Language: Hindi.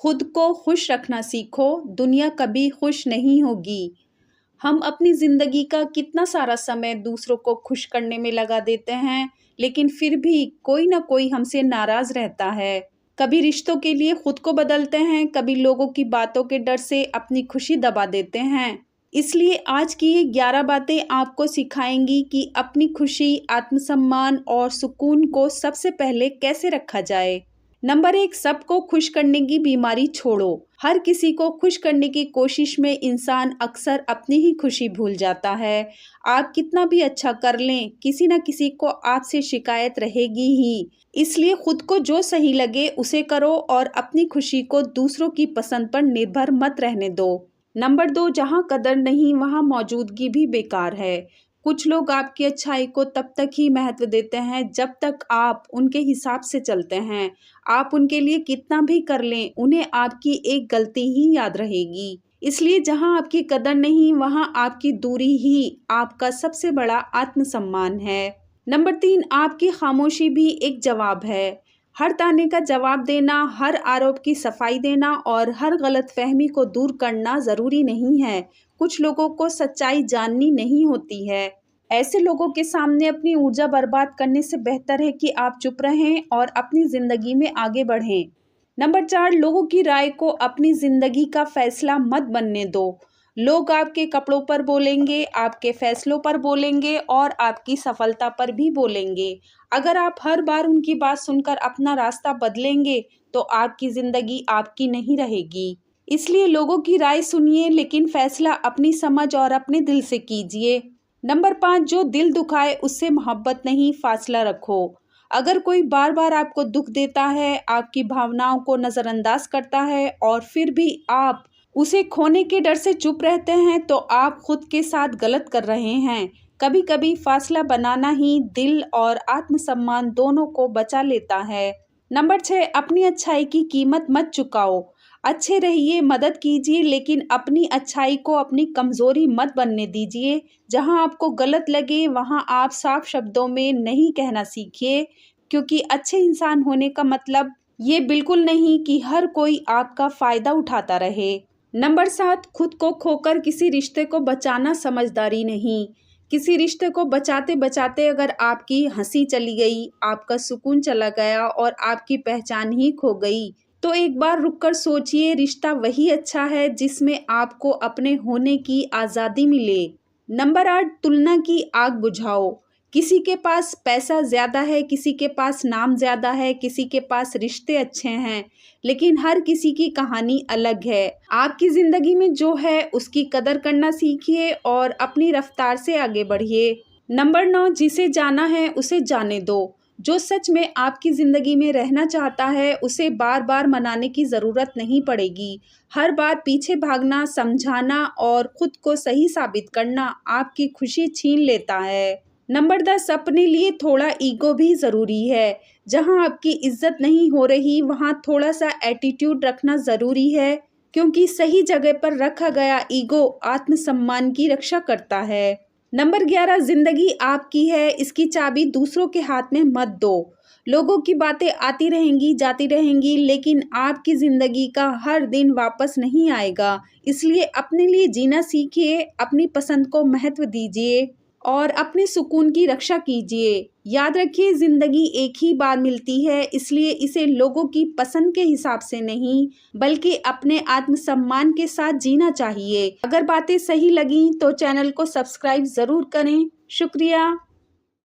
खुद को खुश रखना सीखो, दुनिया कभी खुश नहीं होगी। हम अपनी ज़िंदगी का कितना सारा समय दूसरों को खुश करने में लगा देते हैं, लेकिन फिर भी कोई ना कोई हमसे नाराज़ रहता है। कभी रिश्तों के लिए खुद को बदलते हैं, कभी लोगों की बातों के डर से अपनी खुशी दबा देते हैं। इसलिए आज की ये 11 बातें आपको सिखाएंगी कि अपनी खुशी, आत्मसम्मान और सुकून को सबसे पहले कैसे रखा जाए। नंबर 1, सबको खुश करने की बीमारी छोड़ो। हर किसी को खुश करने की कोशिश में इंसान अक्सर अपनी ही खुशी भूल जाता है। आप कितना भी अच्छा कर लें, किसी न किसी को आपसे शिकायत रहेगी ही। इसलिए खुद को जो सही लगे उसे करो और अपनी खुशी को दूसरों की पसंद पर निर्भर मत रहने दो। नंबर 2, जहाँ कदर नहीं वहाँ मौजूदगी भी बेकार है। कुछ लोग आपकी अच्छाई को तब तक ही महत्व देते हैं जब तक आप उनके हिसाब से चलते हैं। आप उनके लिए कितना भी कर लें, उन्हें आपकी एक गलती ही याद रहेगी। इसलिए जहां आपकी कदर नहीं वहां आपकी दूरी ही आपका सबसे बड़ा आत्मसम्मान है। नंबर 3, आपकी खामोशी भी एक जवाब है। हर ताने का जवाब देना, हर आरोप की सफाई देना और हर गलतफहमी को दूर करना ज़रूरी नहीं है। कुछ लोगों को सच्चाई जाननी नहीं होती है। ऐसे लोगों के सामने अपनी ऊर्जा बर्बाद करने से बेहतर है कि आप चुप रहें और अपनी ज़िंदगी में आगे बढ़ें। नंबर 4, लोगों की राय को अपनी ज़िंदगी का फैसला मत बनने दो। लोग आपके कपड़ों पर बोलेंगे, आपके फैसलों पर बोलेंगे और आपकी सफलता पर भी बोलेंगे। अगर आप हर बार उनकी बात सुनकर अपना रास्ता बदलेंगे, तो आपकी ज़िंदगी आपकी नहीं रहेगी। इसलिए लोगों की राय सुनिए, लेकिन फैसला अपनी समझ और अपने दिल से कीजिए। नंबर 5, जो दिल दुखाए उससे मोहब्बत नहीं, फासला रखो। अगर कोई बार बार आपको दुख देता है, आपकी भावनाओं को नज़रअंदाज करता है और फिर भी आप उसे खोने के डर से चुप रहते हैं, तो आप खुद के साथ गलत कर रहे हैं। कभी कभी फासला बनाना ही दिल और आत्मसम्मान दोनों को बचा लेता है। नंबर 6, अपनी अच्छाई की कीमत मत चुकाओ। अच्छे रहिए, मदद कीजिए, लेकिन अपनी अच्छाई को अपनी कमज़ोरी मत बनने दीजिए। जहां आपको गलत लगे वहां आप साफ शब्दों में नहीं कहना सीखिए, क्योंकि अच्छे इंसान होने का मतलब ये बिल्कुल नहीं कि हर कोई आपका फ़ायदा उठाता रहे। नंबर 7, खुद को खोकर किसी रिश्ते को बचाना समझदारी नहीं। किसी रिश्ते को बचाते बचाते अगर आपकी हंसी चली गई, आपका सुकून चला गया और आपकी पहचान ही खो गई, तो एक बार रुककर सोचिए, रिश्ता वही अच्छा है जिसमें आपको अपने होने की आज़ादी मिले। नंबर 8, तुलना की आग बुझाओ। किसी के पास पैसा ज़्यादा है, किसी के पास नाम ज़्यादा है, किसी के पास रिश्ते अच्छे हैं, लेकिन हर किसी की कहानी अलग है। आपकी ज़िंदगी में जो है उसकी कदर करना सीखिए और अपनी रफ्तार से आगे बढ़िए। नंबर 9, जिसे जाना है उसे जाने दो। जो सच में आपकी ज़िंदगी में रहना चाहता है उसे बार बार मनाने की ज़रूरत नहीं पड़ेगी। हर बार पीछे भागना, समझाना और खुद को सही साबित करना आपकी खुशी छीन लेता है। नंबर 10, अपने लिए थोड़ा ईगो भी ज़रूरी है। जहां आपकी इज्जत नहीं हो रही वहां थोड़ा सा एटीट्यूड रखना ज़रूरी है, क्योंकि सही जगह पर रखा गया ईगो आत्मसम्मान की रक्षा करता है। नंबर 11, ज़िंदगी आपकी है, इसकी चाबी दूसरों के हाथ में मत दो। लोगों की बातें आती रहेंगी, जाती रहेंगी, लेकिन आपकी ज़िंदगी का हर दिन वापस नहीं आएगा। इसलिए अपने लिए जीना सीखिए, अपनी पसंद को महत्व दीजिए और अपने सुकून की रक्षा कीजिए। याद रखिए, ज़िंदगी एक ही बार मिलती है, इसलिए इसे लोगों की पसंद के हिसाब से नहीं, बल्कि अपने आत्मसम्मान के साथ जीना चाहिए। अगर बातें सही लगीं तो चैनल को सब्सक्राइब ज़रूर करें। शुक्रिया।